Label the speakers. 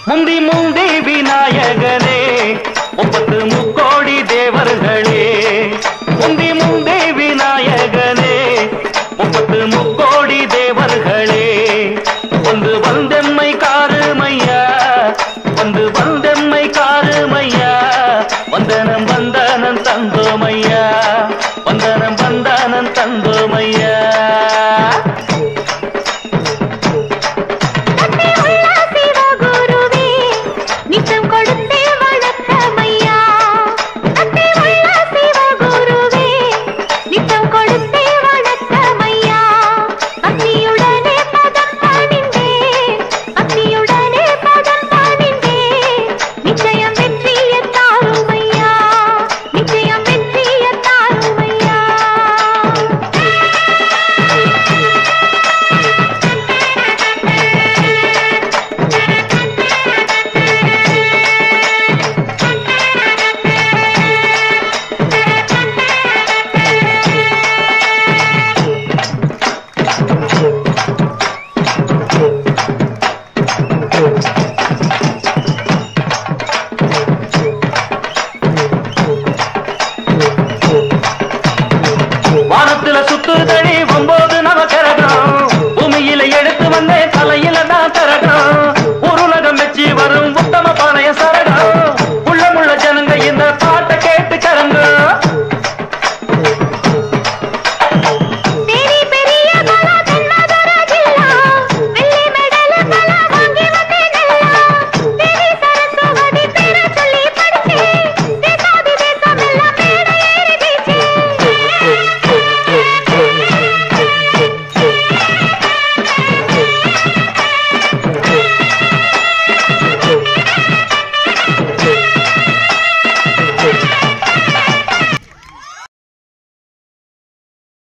Speaker 1: முந்தி முந்தி விநாயகனே முப்பத்து முக்கோடி தேவர்களே முந்தி முந்தி விநாயகனே முப்பத்து முக்கோடி தேவர்களே வந்து வந்தெம்மை காருமையா வந்து வந்தெம்மை காருமையா வந்தனம் வந்தனம் தந்தோமையா வந்தனம் வந்தனம் தந்தோமையா வானத்துல சுத்துதடி